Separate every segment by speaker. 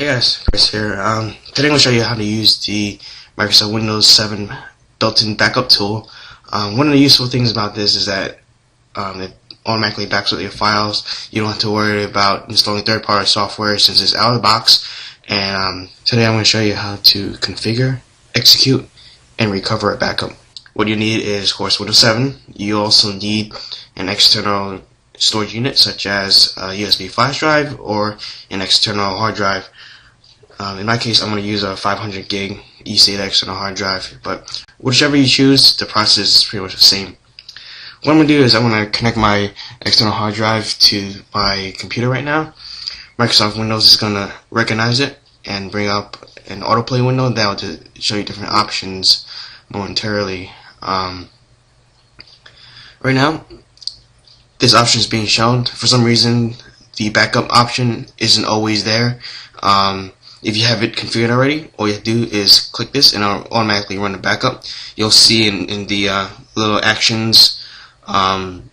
Speaker 1: Hey guys, Chris here. Today I'm going to show you how to use the Microsoft Windows 7 built-in backup tool. One of the useful things about this is that it automatically backs up your files. You don't have to worry about installing third-party software since it's out of the box. And today I'm going to show you how to configure, execute, and recover a backup. What you need is, of course, Windows 7. You also need an external storage unit such as a USB flash drive or an external hard drive. In my case, I'm going to use a 500 gig eSATA external hard drive, but whichever you choose, the process is pretty much the same. What I'm going to do is I'm going to connect my external hard drive to my computer right now. Microsoft Windows is going to recognize it and bring up an autoplay window that will show you different options momentarily. Right now, this option is being shown. For some reason, the backup option isn't always there. If you have it configured already, all you have to do is click this and it'll automatically run the backup. You'll see in the little actions icon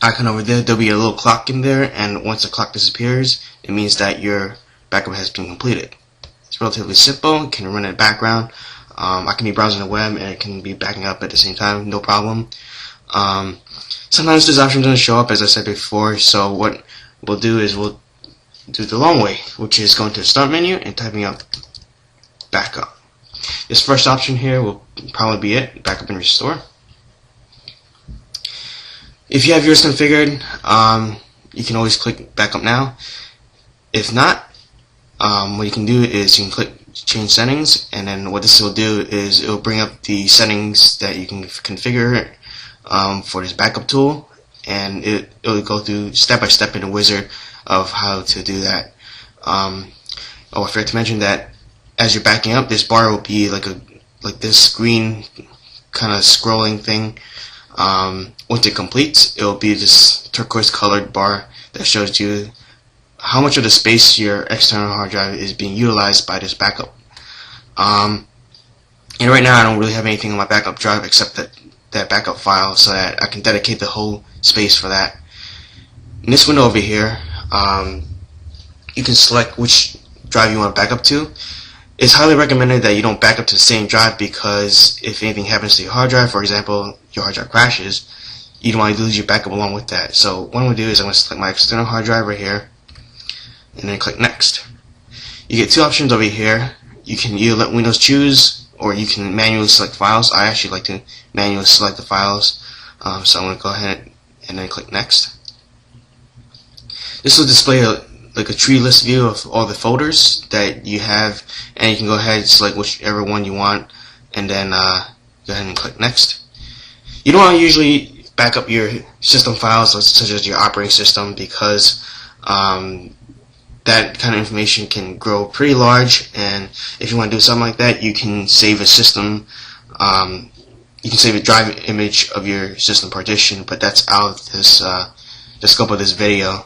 Speaker 1: over there, there'll be a little clock in there, and once the clock disappears, it means that your backup has been completed. It's relatively simple. It can run in the background. I can be browsing the web and it can be backing up at the same time, no problem. Sometimes this option doesn't show up, as I said before, so what we'll do is we'll do the long way, which is going to the start menu and typing up backup. This first option here will probably be it, backup and restore. If you have yours configured, you can always click backup now. If not, what you can do is you can click change settings, and then what this will do is it will bring up the settings that you can configure for this backup tool, and it will go through step by step in the wizard of how to do that. I forgot to mention that as you're backing up, this bar will be like this green kind of scrolling thing. Once it completes, it will be this turquoise colored bar that shows you how much of the space your external hard drive is being utilized by this backup. And right now I don't really have anything on my backup drive except that backup file, so that I can dedicate the whole space for that. In this window over here, you can select which drive you want to back up to. It's highly recommended that you don't back up to the same drive, because if anything happens to your hard drive, for example, your hard drive crashes, you don't want to lose your backup along with that. So what I'm going to do is I'm going to select my external hard drive right here, and then click next. You get two options over here. You can either let Windows choose, or you can manually select files. I actually like to manually select the files, so I'm going to go ahead and then click next. This will display like a tree list view of all the folders that you have, and you can go ahead and select whichever one you want, and then go ahead and click next. You don't want to usually back up your system files such as your operating system, because that kind of information can grow pretty large, and if you want to do something like that, you can save a system, you can save a drive image of your system partition, but that's out of this the scope of this video.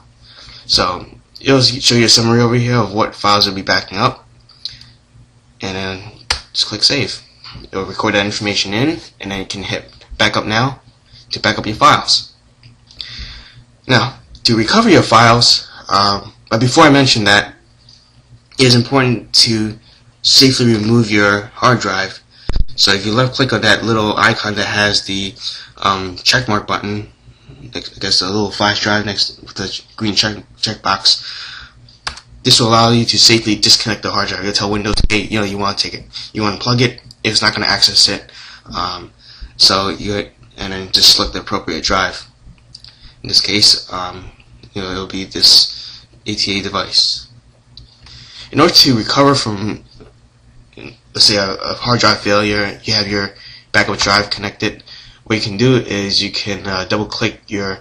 Speaker 1: So it'll show you a summary over here of what files will be backing up, and then just click save. It'll record that information in, and then you can hit backup now to back up your files. Now, to recover your files, but before I mention that, it is important to safely remove your hard drive. So if you left click on that little icon that has the checkmark button, I guess a little flash drive next with the green checkbox, this will allow you to safely disconnect the hard drive. You'll tell Windows, hey, you want to take it, you want to unplug it. It's not going to access it, and then just select the appropriate drive. In this case, it'll be this ATA device. In order to recover from, let's say, a hard drive failure, you have your backup drive connected. What you can do is you can double click your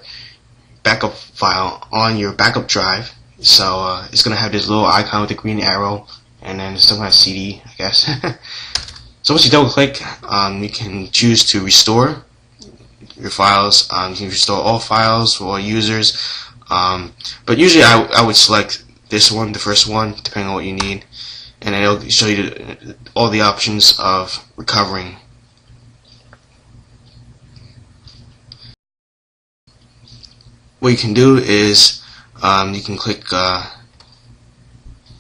Speaker 1: backup file on your backup drive. So it's going to have this little icon with the green arrow, and then some kind of CD, I guess. So once you double click, you can choose to restore your files. You can restore all files for all users, but usually I would select this one, the first one, depending on what you need, and then it'll show you all the options of recovering. What you can do is you can click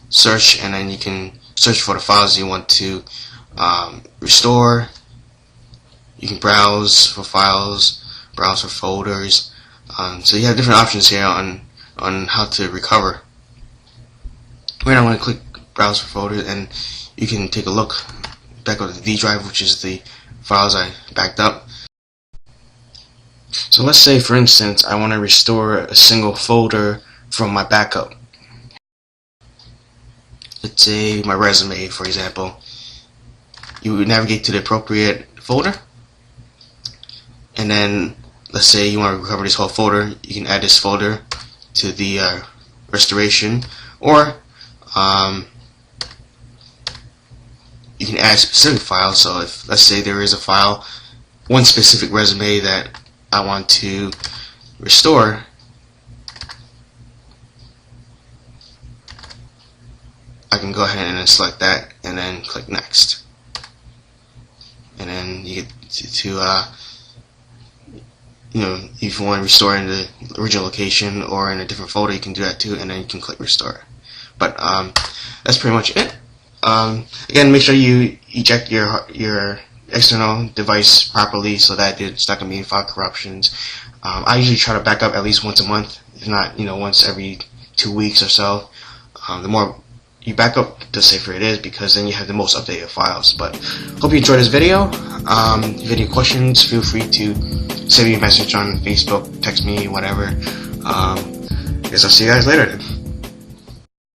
Speaker 1: search, and then you can search for the files you want to restore. You can browse for files, browse for folders. So you have different options here on how to recover. Right now I'm going to click browse for folders, and you can take a look back on the D drive, which is the files I backed up. So let's say, for instance, I want to restore a single folder from my backup. Let's say my resume, for example. You would navigate to the appropriate folder, and then let's say you want to recover this whole folder. You can add this folder to the restoration, or you can add specific files. So if, let's say, there is a file, one specific resume that I want to restore, I can go ahead and then select that and then click next, and then you get to you know, if you want to restore in the original location or in a different folder, you can do that too, and then you can click restore. But that's pretty much it. Again, make sure you eject your external device properly so that it's not going to be any file corruptions. I usually try to back up at least once a month, if not, once every 2 weeks or so. The more you back up, the safer it is, because then you have the most updated files. But hope you enjoyed this video. If you have any questions, feel free to send me a message on Facebook, text me, whatever. I guess I'll see you guys later then.